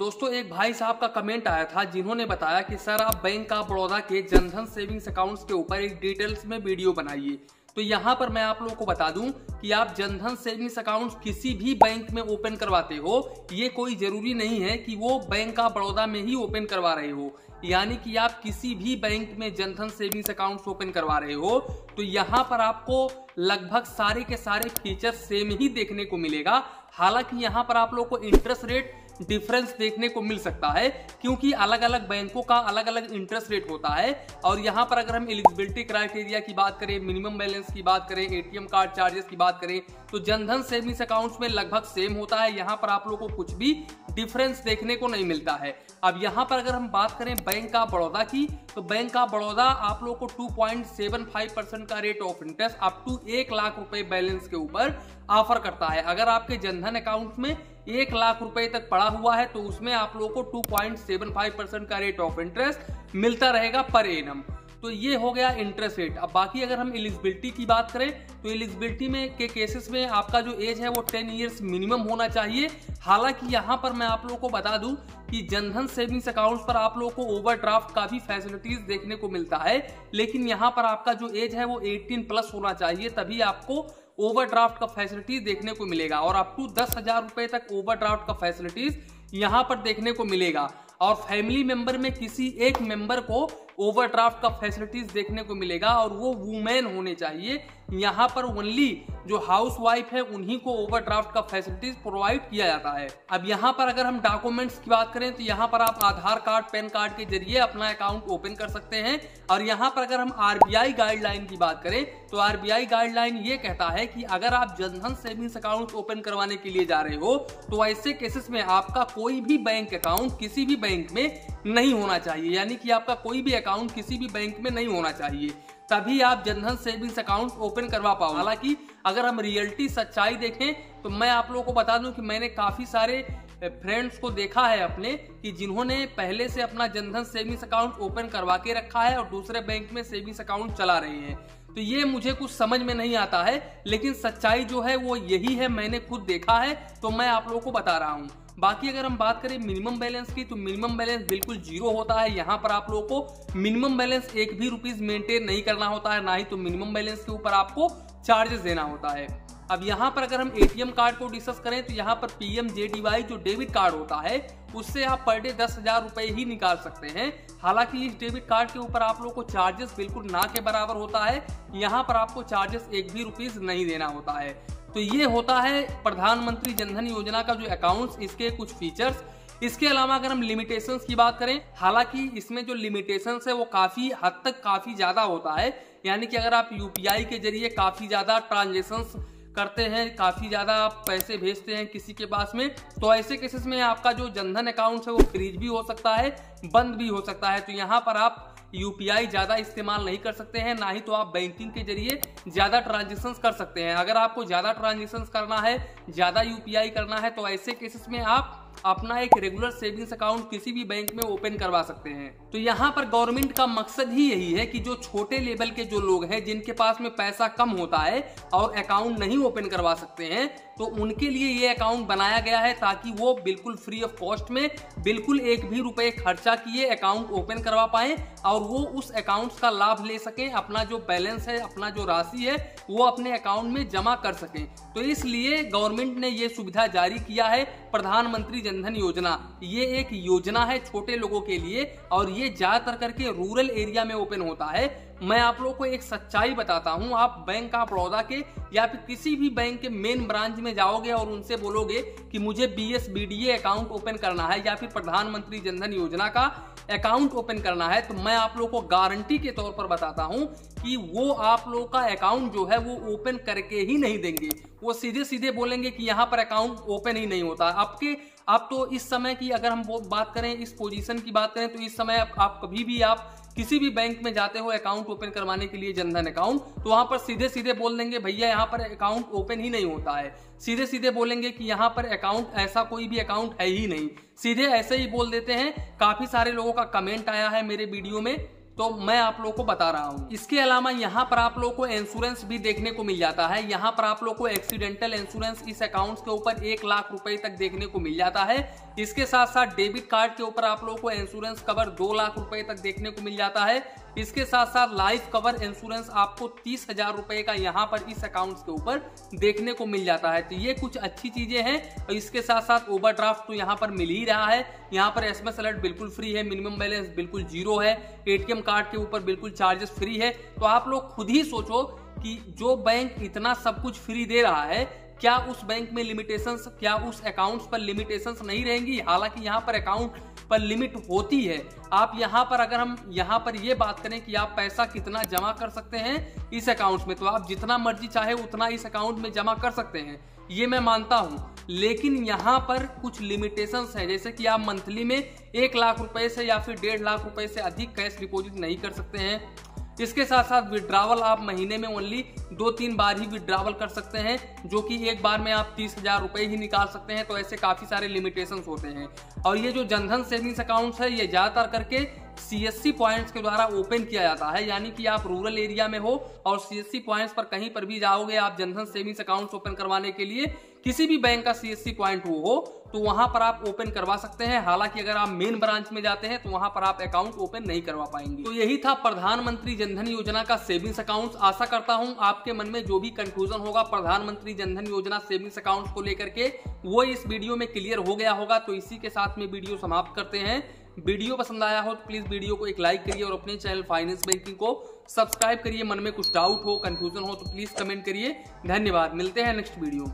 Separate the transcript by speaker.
Speaker 1: दोस्तों एक भाई साहब का कमेंट आया था जिन्होंने बताया कि सर आप बैंक ऑफ बड़ौदा के जनधन सेविंग्स अकाउंट्स के ऊपर एक डिटेल्स में वीडियो बनाइए। तो यहाँ पर मैं आप लोगों को बता दूं कि आप जनधन सेविंग्स अकाउंट्स किसी भी बैंक में ओपन करवाते हो, ये कोई जरूरी नहीं है कि वो बैंक ऑफ बड़ौदा में ही ओपन करवा रहे हो। यानी कि आप किसी भी बैंक में जनधन सेविंग्स अकाउंट्स ओपन करवा रहे हो तो यहाँ पर आपको लगभग सारे के सारे फीचर सेम ही देखने को मिलेगा। हालांकि यहाँ पर आप लोग को इंटरेस्ट रेट डिफरेंस देखने को मिल सकता है क्योंकि अलग अलग बैंकों का अलग अलग इंटरेस्ट रेट होता है। और यहाँ पर अगर हम एलिजिबिलिटी क्राइटेरिया की बात करें, मिनिमम बैलेंस की बात करें, एटीएम कार्ड चार्जेस की बात करें तो जनधन सेविंग्स अकाउंट्स में लगभग सेम होता है। यहाँ पर आप लोगों को कुछ भी डिफरेंस देखने को नहीं मिलता है। अब यहाँ पर अगर हम बात करें बैंक ऑफ बड़ौदा की तो बैंक ऑफ बड़ौदा आप लोग को 2.75% का rate of interest up to 1 lakh रुपए बैलेंस के ऊपर ऑफर करता है। अगर आपके जनधन अकाउंट में 1 लाख रुपए तक पड़ा हुआ है तो उसमें आप लोगों को 2.75% का रेट ऑफ इंटरेस्ट मिलता रहेगा पर एनम। तो ये हो गया इंटरेस्ट रेट। अब बाकी अगर हम एलिजिबिलिटी की बात करें तो एलिजिबिलिटी में के केसेस में आपका जो एज है वो 10 ईयर्स मिनिमम होना चाहिए। हालांकि यहाँ पर मैं आप लोगों को बता दूं कि जनधन सेविंग्स अकाउंट्स पर आप लोगों को ओवरड्राफ्ट का भी फैसिलिटीज देखने को मिलता है, लेकिन यहाँ पर आपका जो एज है वो 18 प्लस होना चाहिए तभी आपको ओवरड्राफ्ट का फैसिलिटीज देखने को मिलेगा। और अप टू 10,000 रुपए तक ओवरड्राफ्ट का फैसिलिटीज यहाँ पर देखने को मिलेगा। और फैमिली मेंबर में किसी एक मेंबर को ओवरड्राफ्ट का फैसिलिटीज देखने को मिलेगा और वो वुमेन होने चाहिए। यहाँ पर ओनली जो हाउस वाइफ है उन्हीं को ओवरड्राफ्ट का फैसिलिटीज प्रोवाइड किया जाता है। अब यहाँ पर अगर हम डॉक्यूमेंट्स की बात करें तो यहाँ पर आप आधार कार्ड, पैन कार्ड के जरिए अपना अकाउंट ओपन कर सकते हैं। और यहाँ पर अगर हम आरबीआई गाइडलाइन की बात करें तो आरबीआई गाइडलाइन ये कहता है कि अगर आप जनधन सेविंग्स अकाउंट ओपन करवाने के लिए जा रहे हो तो ऐसे केसेस में आपका कोई भी बैंक अकाउंट किसी भी बैंक में नहीं होना चाहिए। यानी कि आपका कोई भी अकाउंट किसी भी बैंक में नहीं होना चाहिए, तभी आप जनधन सेविंग्स अकाउंट ओपन करवा पाओ। हालांकि अगर हम रियलिटी सच्चाई देखें तो मैं आप लोगों को बता दूं कि मैंने काफी सारे फ्रेंड्स को देखा है अपने कि जिन्होंने पहले से अपना जनधन सेविंग्स अकाउंट ओपन करवा के रखा है और दूसरे बैंक में सेविंग्स अकाउंट चला रहे हैं। तो ये मुझे कुछ समझ में नहीं आता है, लेकिन सच्चाई जो है वो यही है, मैंने खुद देखा है तो मैं आप लोगों को बता रहा हूँ। बाकी अगर हम बात करें मिनिमम बैलेंस की तो मिनिमम बैलेंस बिल्कुल जीरो होता है। यहाँ पर आप लोगों को मिनिमम बैलेंस एक भी रुपीस मेंटेन नहीं करना होता है, ना ही तो मिनिमम बैलेंस के ऊपर आपको चार्जेस देना होता है। अब यहाँ पर अगर हम एटीएम कार्ड को डिस्कस करें तो यहाँ पर PMJDY जो डेबिट कार्ड होता है उससे आप पर डे 10,000 रुपए ही निकाल सकते हैं। हालांकि इस डेबिट कार्ड के ऊपर आप लोगों को चार्जेस बिल्कुल ना के बराबर होता है। यहाँ पर आपको चार्जेस एक भी रुपीस नहीं देना होता है। तो ये होता है प्रधानमंत्री जनधन योजना का जो अकाउंट्स, इसके कुछ फीचर्स। इसके अलावा अगर हम लिमिटेशंस की बात करें, हालांकि इसमें जो लिमिटेशंस है वो काफी हद तक काफी ज्यादा होता है। यानी कि अगर आप यूपीआई के जरिए काफी ज्यादा ट्रांजेक्शंस करते हैं, काफी ज्यादा आप पैसे भेजते हैं किसी के पास में, तो ऐसे केसेस में आपका जो जनधन अकाउंट है वो फ्रीज भी हो सकता है, बंद भी हो सकता है। तो यहाँ पर आप यूपीआई ज्यादा इस्तेमाल नहीं कर सकते हैं, ना ही तो आप बैंकिंग के जरिए ज्यादा ट्रांजेक्शंस कर सकते हैं। अगर आपको ज्यादा ट्रांजेक्शंस करना है, ज्यादा यूपीआई करना है तो ऐसे केसेस में आप अपना एक रेगुलर सेविंग्स अकाउंट किसी भी बैंक में ओपन करवा सकते हैं। तो यहाँ पर गवर्नमेंट का मकसद ही यही है कि जो छोटे लेवल के जो लोग हैं जिनके पास में पैसा कम होता है और अकाउंट नहीं ओपन करवा सकते हैं, तो उनके लिए ये अकाउंट बनाया गया है ताकि वो बिल्कुल फ्री ऑफ कॉस्ट में, बिल्कुल एक भी रुपए खर्चा किए अकाउंट ओपन करवा पाए और वो उस अकाउंट का लाभ ले सकें, अपना जो बैलेंस है, अपना जो राशि है वो अपने अकाउंट में जमा कर सकें। तो इसलिए गवर्नमेंट ने ये सुविधा जारी किया है प्रधानमंत्री जनधन योजना। ये एक योजना है छोटे लोगों के लिए और ये ज्यादातर करके रूरल एरिया में ओपन होता है। मैं आप लोगों को एक सच्चाई बताता हूं, आप बैंक ऑफ बड़ौदा के या फिर किसी भी बैंक के मेन ब्रांच में जाओगे और उनसे बोलोगे कि मुझे BSBDA अकाउंट ओपन करना है या फिर प्रधानमंत्री जनधन योजना का अकाउंट ओपन करना है, तो मैं आप लोगों को गारंटी के तौर पर बताता हूं कि वो आप लोगों का अकाउंट जो है वो ओपन करके ही नहीं देंगे। वो सीधे सीधे बोलेंगे कि यहाँ पर अकाउंट ओपन ही नहीं होता। अब तो इस समय की अगर हम बात करें, इस पोजीशन की बात करें, तो इस समय आप कभी भी आप किसी भी बैंक में जाते हो अकाउंट ओपन करवाने के लिए, जनधन अकाउंट, तो वहां पर सीधे सीधे बोल देंगे भैया यहाँ पर अकाउंट ओपन ही नहीं होता है। सीधे सीधे बोलेंगे कि यहाँ पर अकाउंट, ऐसा कोई भी अकाउंट है ही नहीं, सीधे ऐसे ही बोल देते हैं। काफी सारे लोगों का कमेंट आया है मेरे वीडियो में तो मैं आप लोगों को बता रहा हूं। इसके अलावा यहाँ पर आप लोगों को इंश्योरेंस भी देखने को मिल जाता है। यहाँ पर आप लोगों को एक्सीडेंटल इंश्योरेंस इस अकाउंट के ऊपर 1 लाख रुपए तक देखने को मिल जाता है। इसके साथ साथ डेबिट कार्ड के ऊपर आप लोगों को इंश्योरेंस कवर 2 लाख रुपए तक देखने को मिल जाता है। इसके साथ साथ लाइफ कवर इंश्योरेंस आपको 30,000 रुपए का यहाँ पर इस अकाउंट के ऊपर देखने को मिल जाता है। तो ये कुछ अच्छी चीजें हैं। और इसके साथ साथ ओवरड्राफ्ट तो यहाँ पर मिल ही रहा है। यहाँ पर एसएमएस अलर्ट बिल्कुल फ्री है, मिनिमम बैलेंस बिल्कुल 0 है, एटीएम कार्ड के ऊपर बिल्कुल चार्जेस फ्री है। तो आप लोग खुद ही सोचो कि जो बैंक इतना सब कुछ फ्री दे रहा है, क्या उस बैंक में लिमिटेशंस, क्या उस अकाउंट्स पर लिमिटेशंस नहीं रहेंगी? हालांकि यहाँ पर अकाउंट पर लिमिट होती है। आप यहाँ पर अगर हम यहाँ पर ये बात करें कि आप पैसा कितना जमा कर सकते हैं इस अकाउंट में, तो आप जितना मर्जी चाहे उतना इस अकाउंट में जमा कर सकते हैं, ये मैं मानता हूं। लेकिन यहाँ पर कुछ लिमिटेशंस है, जैसे कि आप मंथली में 1 लाख रुपए से या फिर 1.5 लाख रुपए से अधिक कैश डिपॉजिट नहीं कर सकते हैं। इसके साथ साथ विड्रॉवल आप महीने में ओनली 2-3 बार ही विड्रॉवल कर सकते हैं, जो कि एक बार में आप 30,000 रुपए ही निकाल सकते हैं। तो ऐसे काफी सारे लिमिटेशंस होते हैं। और ये जो जनधन सेविंग्स अकाउंट्स है, ये ज्यादातर करके CSC पॉइंट्स के द्वारा ओपन किया जाता है। यानी कि आप रूरल एरिया में हो और CSC पॉइंट्स पर कहीं पर भी जाओगे आप जनधन सेविंग्स अकाउंट्स ओपन करवाने के लिए, किसी भी बैंक का CSC पॉइंट हो तो वहां पर आप ओपन करवा सकते हैं। हालांकि अगर आप मेन ब्रांच में जाते हैं तो वहां पर आप अकाउंट ओपन नहीं करवा पाएंगे। तो यही था प्रधानमंत्री जनधन योजना का सेविंग्स अकाउंट। आशा करता हूं आपके मन में जो भी कंफ्यूजन होगा प्रधानमंत्री जनधन योजना सेविंग्स अकाउंट को लेकर के, वो इस वीडियो में क्लियर हो गया होगा। तो इसी के साथ में वीडियो समाप्त करते हैं। वीडियो पसंद आया हो तो प्लीज वीडियो को एक लाइक करिए और अपने चैनल फाइनेंस बैंकिंग को सब्सक्राइब करिए। मन में कुछ डाउट हो, कंफ्यूजन हो तो प्लीज कमेंट करिए। धन्यवाद, मिलते हैं नेक्स्ट वीडियो।